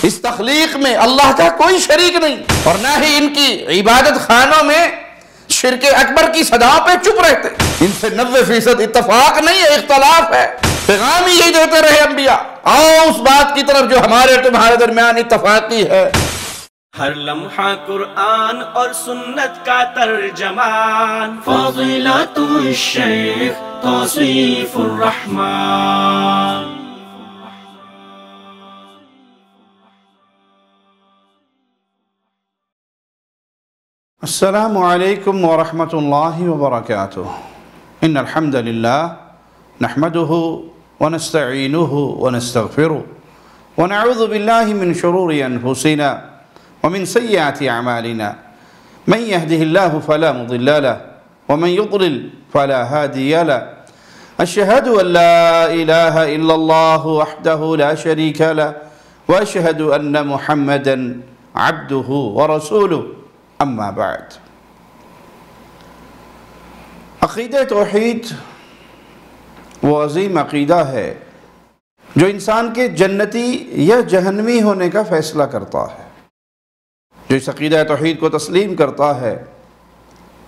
اس تخلیق میں اللہ کا کوئی شریک نہیں، اور نہ ہی ان کی عبادت خانوں میں شرک اکبر کی صدا پہ چپ رہتے۔ ان سے 90% اتفاق نہیں ہے، اختلاف ہے۔ پیغام ہی یہی دیتے رہے انبیاء، آؤ اس بات کی طرف جو ہمارے تمہارے درمیان اتفاقی ہے۔ ہر لمحہ قرآن اور سنت کا ترجمان، فضیلت الشیخ توصیف الرحمن۔ السلام علیکم ورحمۃ اللہ وبرکاتہ۔ ان الحمد للہ نحمده ونستعینه ونستغفره ونعوذ باللہ من شرور انفسنا ومن سیئات اعمالنا من يهده الله فلا مضل له ومن يضلل فلا هادي له اشهد ان لا اله الا الله وحده لا شريك له واشهد ان محمدا عبده ورسوله اما بعد۔ عقیدہ توحید وہ عظیم عقیدہ ہے جو انسان کے جنتی یا جہنمی ہونے کا فیصلہ کرتا ہے۔ جو اس عقیدہ توحید کو تسلیم کرتا ہے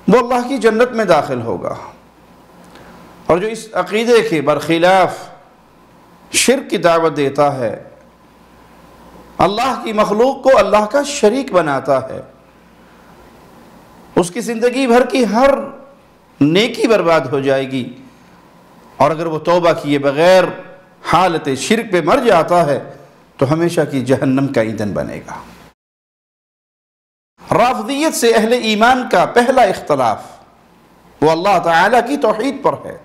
وہ اللہ کی جنت میں داخل ہوگا، اور جو اس عقیدے کے برخلاف شرک کی دعوت دیتا ہے، اللہ کی مخلوق کو اللہ کا شریک بناتا ہے، اس کی زندگی بھر کی ہر نیکی برباد ہو جائے گی، اور اگر وہ توبہ کیے بغیر حالت شرک پہ مر جاتا ہے تو ہمیشہ کی جہنم کا ایندھن بنے گا۔ رافضیت سے اہل ایمان کا پہلا اختلاف وہ اللہ تعالیٰ کی توحید پر ہے۔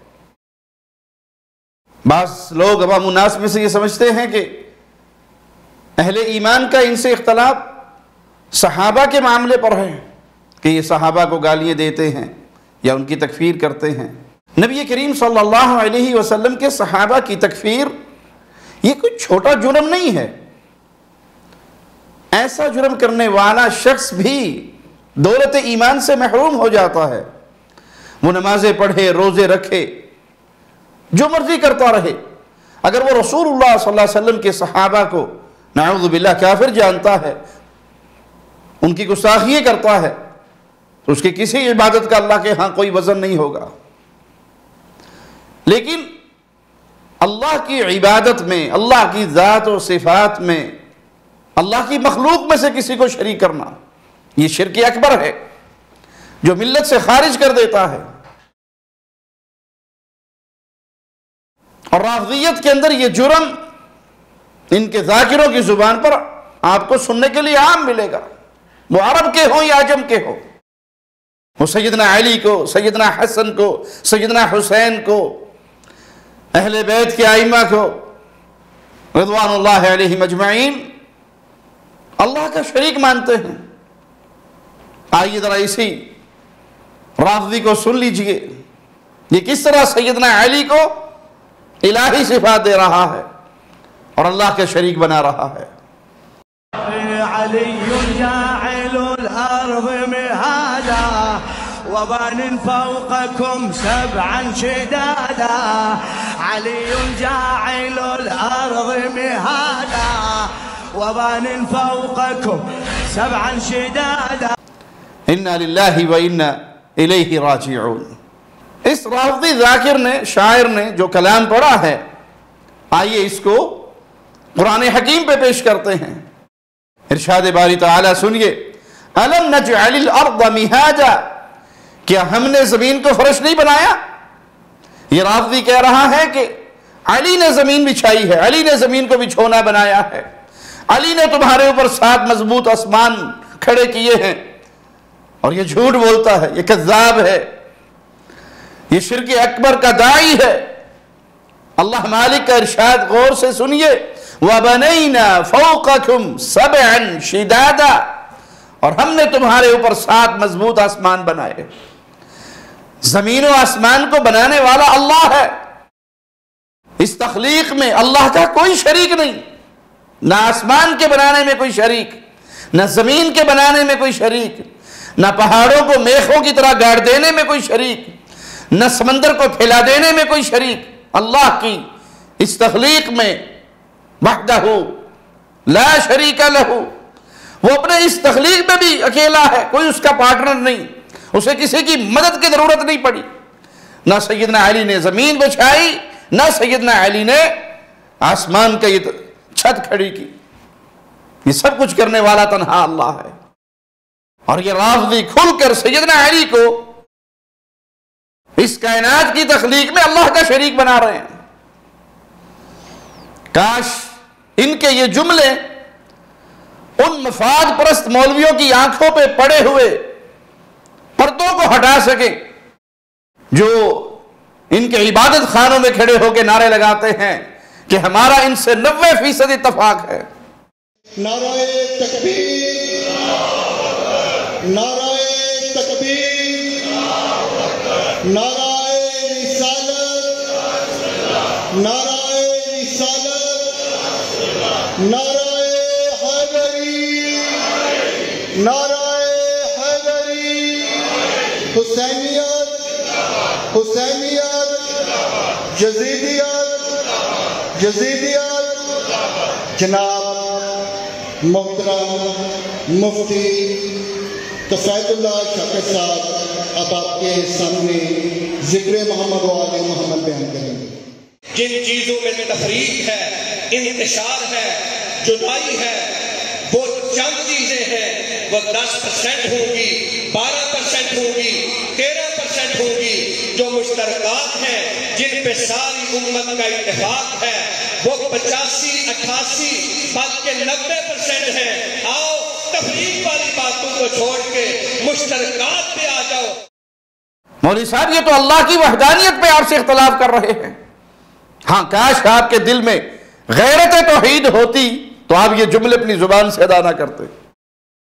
بعض لوگ عوام الناس میں سے یہ سمجھتے ہیں کہ اہل ایمان کا ان سے اختلاف صحابہ کے معاملے پر ہے، کہ یہ صحابہ کو گالیاں دیتے ہیں یا ان کی تکفیر کرتے ہیں۔ نبی کریم صلی اللہ علیہ وسلم کے صحابہ کی تکفیر یہ کوئی چھوٹا جرم نہیں ہے۔ ایسا جرم کرنے والا شخص بھی دولت ایمان سے محروم ہو جاتا ہے۔ وہ نمازیں پڑھے، روزے رکھے، جو مرضی کرتا رہے، اگر وہ رسول اللہ صلی اللہ علیہ وسلم کے صحابہ کو نعوذ باللہ کافر جانتا ہے، ان کی گستاخیاں کرتا ہے، تو اس کی کسی عبادت کا اللہ کے ہاں کوئی وزن نہیں ہوگا۔ لیکن اللہ کی عبادت میں، اللہ کی ذات و صفات میں، اللہ کی مخلوق میں سے کسی کو شریک کرنا، یہ شرک اکبر ہے جو ملت سے خارج کر دیتا ہے۔ اور رافضیت کے اندر یہ جرم ان کے ذاکروں کی زبان پر آپ کو سننے کے لیے عام ملے گا، وہ عرب کے ہوں یا عجم کے ہوں۔ وہ سیدنا علی کو، سیدنا حسن کو، سیدنا حسین کو، اہل بیت کے ائمہ کو رضوان اللہ علیہم اجمعین اللہ کا شریک مانتے ہیں۔ آئیے ذرا اسی رافضی کو سن لیجئے، یہ کس طرح سیدنا علی کو الہی صفات دے رہا ہے اور اللہ کا شریک بنا رہا ہے۔ علی جاعل الارض مهادا وبان فوقكم سبعا شدادا علی جاعل الارض مهادا وبان فوقكم سبعا شدادا انا للہ و انا الیہ راجعون۔ اس رافضی ذاکر نے، شاعر نے جو کلام پڑھا ہے، آئیے اس کو قرآن حکیم پہ پیش کرتے ہیں۔ ارشاد باری تعالیٰ سنیے، أَلَمْ نَجْعَلِ الْأَرْضَ مِهَادًا، کیا ہم نے زمین کو فرش نہیں بنایا؟ یہ رافضی کہہ رہا ہے کہ علی نے زمین بچھائی ہے، علی نے زمین کو بچھونا بنایا ہے، علی نے تمہارے اوپر 7 مضبوط آسمان کھڑے کیے ہیں، اور یہ جھوٹ بولتا ہے، یہ کذاب ہے، یہ شرک اکبر کا داعی ہے۔ اللہ مالک کا ارشاد غور سے سنیے، وَبَنَيْنَا فَوْقَكُمْ سَبْعًا شِدَادًا، اور ہم نے تمہارے اوپر 7 مضبوط آسمان بنائے۔ زمین و آسمان کو بنانے والا اللہ ہے۔ اس تخلیق میں اللہ کا کوئی شریک نہیں، نہ آسمان کے بنانے میں کوئی شریک، نہ زمین کے بنانے میں کوئی شریک، نہ پہاڑوں کو میخوں کی طرح گاڑ دینے میں کوئی شریک، نہ سمندر کو پھیلا دینے میں کوئی شریک۔ اللہ کی اس تخلیق میں وحدہ لا شریک لہ، وہ اپنے اس تخلیق میں بھی اکیلا ہے، کوئی اس کا پارٹنر نہیں، اسے کسی کی مدد کی ضرورت نہیں پڑی۔ نہ سیدنا علی نے زمین بچھائی، نہ سیدنا علی نے آسمان کا یہ چھت کھڑی کی، یہ سب کچھ کرنے والا تنہا اللہ ہے۔ اور یہ رافضی کھل کر سیدنا علی کو اس کائنات کی تخلیق میں اللہ کا شریک بنا رہے ہیں۔ کاش ان کے یہ جملے ان مفاد پرست مولویوں کی آنکھوں پہ پڑے ہوئے پردوں کو ہٹا سکیں، جو ان کے عبادت خانوں میں کھڑے ہو کے نعرے لگاتے ہیں کہ ہمارا ان سے 90% اتفاق ہے۔ نعرہ تکبیر، نعرہ تکبیر، نعرہ رسالت، نعرہ رسالت، نعرہ حیدری، نعرہ حیدری، حسینیت، حسینیت، یزیدیت، یزیدیت۔ جناب محترم مفتی کفایت اللہ شاکر صاحب اب آپ کے سامنے ذکر محمد و آل محمد بیان کریں گے۔ جن چیزوں میں تفریق ہے، انتشار ہے، جدائی ہے، وہ چند چیزیں ہیں، وہ 10% ہوں گی، 12% ہوں گی، 13% ہوں گی۔ جو مشترکات ہیں جن پہ ساری امت کا اتفاق ہے وہ 85، 88 بلکہ 90% ہیں۔ آؤ تفریق والی باتوں کو چھوڑ کے مشترکات پہ آ جاؤ۔ مولوی صاحب یہ تو اللہ کی وحدانیت پہ آپ سے اختلاف کر رہے ہیں۔ ہاں کاش آپ کے دل میں غیرت توحید ہوتی تو آپ یہ جملے اپنی زبان سے ادا نہ کرتے،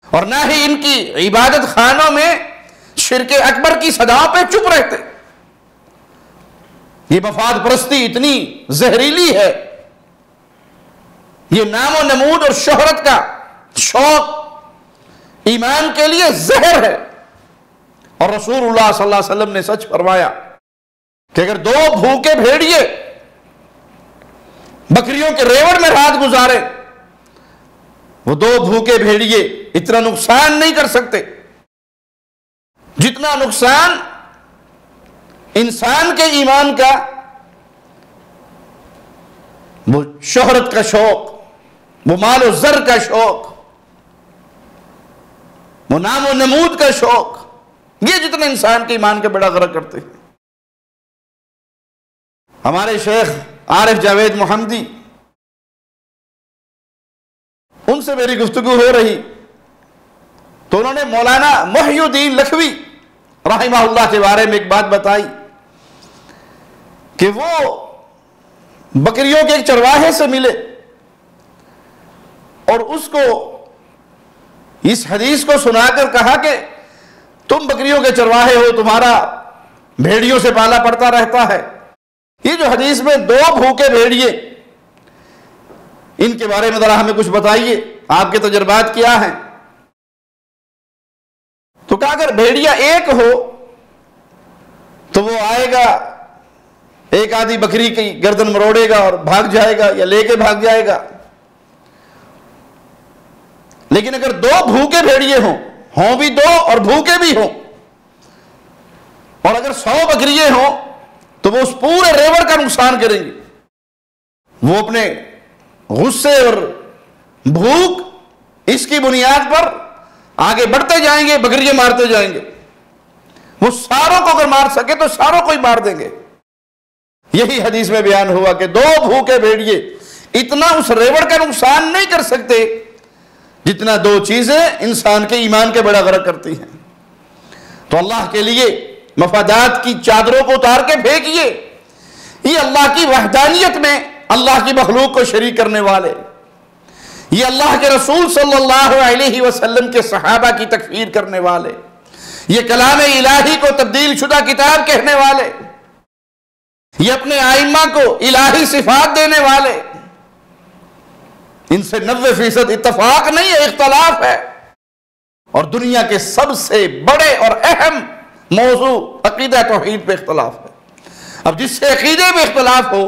اور نہ ہی ان کی عبادت خانوں میں شرک اکبر کی صدا پہ چپ رہتے۔ یہ مفاد پرستی اتنی زہریلی ہے، یہ نام و نمود اور شہرت کا شوق ایمان کے لیے زہر ہے۔ اور رسول اللہ صلی اللہ علیہ وسلم نے سچ فرمایا کہ اگر 2 بھوکے بھیڑیے بکریوں کے ریوڑ میں رات گزارے، وہ 2 بھوکے بھیڑیے اتنا نقصان نہیں کر سکتے جتنا نقصان انسان کے ایمان کا وہ شہرت کا شوق، وہ مال و زر کا شوق، وہ نام و نمود کا شوق، یہ جتنے انسان کے ایمان کے بڑا غرق کرتے ہیں۔ ہمارے شیخ عارف جاوید محمدی، ان سے میری گفتگو ہو رہی تو انہوں نے مولانا محی الدین لکھوی رحمہ اللہ کے بارے میں ایک بات بتائی کہ وہ بکریوں کے ایک چرواہے سے ملے اور اس کو اس حدیث کو سنا کر کہا کہ تم بکریوں کے چرواہے ہو، تمہارا بھیڑیوں سے پالا پڑتا رہتا ہے۔ یہ جو حدیث میں 2 بھوکے بھیڑیے، ان کے بارے میں ذرا ہمیں کچھ بتائیے، آپ کے تجربات کیا ہیں؟ تو کہا اگر بھیڑیا ایک ہو تو وہ آئے گا، ایک آدھی بکری کی گردن مروڑے گا اور بھاگ جائے گا یا لے کے بھاگ جائے گا۔ لیکن اگر 2 بھوکے بھیڑیے ہوں بھی 2 اور بھوکے بھی ہوں، اور اگر 100 بکریے ہوں تو وہ اس پورے ریوڑ کا نقصان کریں گے۔ وہ اپنے غصے اور بھوک اس کی بنیاد پر آگے بڑھتے جائیں گے، بکریاں مارتے جائیں گے۔ وہ ساروں کو اگر مار سکے تو ساروں کو ہی مار دیں گے۔ یہی حدیث میں بیان ہوا کہ 2 بھوکے بھیڑیے اتنا اس ریوڑ کا نقصان نہیں کر سکتے جتنا 2 چیزیں انسان کے ایمان کے بڑا غرق کرتی ہیں۔ تو اللہ کے لیے مفادات کی چادروں کو اتار کے پھینکیے۔ یہ اللہ کی وحدانیت میں اللہ کی مخلوق کو شریک کرنے والے، یہ اللہ کے رسول صلی اللہ علیہ وسلم کے صحابہ کی تکفیر کرنے والے، یہ کلام الہی کو تبدیل شدہ کتاب کہنے والے، یہ اپنے ائمہ کو الہی صفات دینے والے، ان سے 90% اتفاق نہیں ہے، اختلاف ہے۔ اور دنیا کے سب سے بڑے اور اہم موضوع عقیدہ توحید پہ اختلاف ہے۔ اب جس سے عقیدے میں اختلاف ہو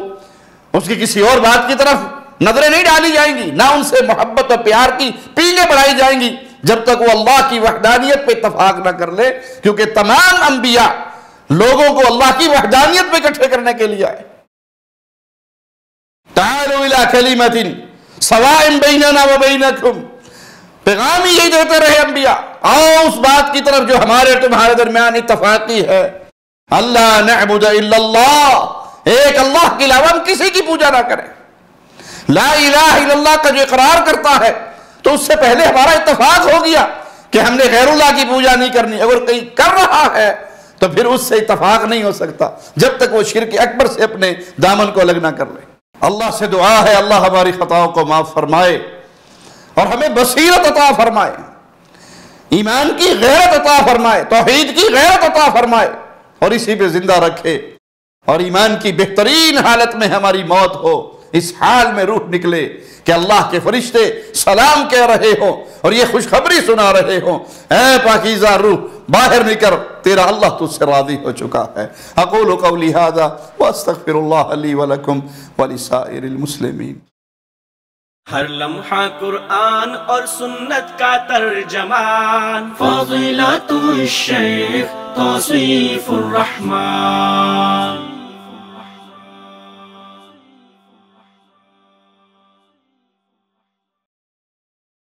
اس کی کسی اور بات کی طرف نظریں نہیں ڈالی جائیں گی، نہ ان سے محبت اور پیار کی پیلیں بڑھائی جائیں گی جب تک وہ اللہ کی وحدانیت پہ اتفاق نہ کر لے، کیونکہ تمام انبیاء لوگوں کو اللہ کی وحدانیت پہ اکٹھے کرنے کے لیے آئے۔ تعالوا الی کلمۃ سواء بیننا وبینکم، پیغام ہی یہی دیتے رہے انبیاء، آؤ اس بات کی طرف جو ہمارے تمہارے درمیان اتفاقی ہے، اللہ نعبد الا اللہ، ایک اللہ کے علاوہ ہم کسی کی پوجا نہ کریں۔ لا الہ الا اللہ کا جو اقرار کرتا ہے تو اس سے پہلے ہمارا اتفاق ہو گیا کہ ہم نے غیر اللہ کی پوجا نہیں کرنی۔ اگر کوئی کر رہا ہے تو پھر اس سے اتفاق نہیں ہو سکتا جب تک وہ شرک اکبر سے اپنے دامن کو الگ نہ کر لے۔ اللہ سے دعا ہے اللہ ہماری خطاؤں کو معاف فرمائے اور ہمیں بصیرت عطا فرمائے، ایمان کی غیرت عطا فرمائے، توحید کی غیرت عطا فرمائے اور اسی پہ زندہ رکھے، اور ایمان کی بہترین حالت میں ہماری موت ہو، اس حال میں روح نکلے کہ اللہ کے فرشتے سلام کہہ رہے ہوں اور یہ خوشخبری سنا رہے ہوں، اے پاکیزہ روح باہر نکل، تیرا اللہ تجھ سے راضی ہو چکا ہے۔ اقول قولی ھذا واستغفر اللہ لی ولکم ولسائر المسلمین۔ ہر لمحہ قرآن اور سنت کا ترجمان، فضیلت الشیخ توصیف الرحمان۔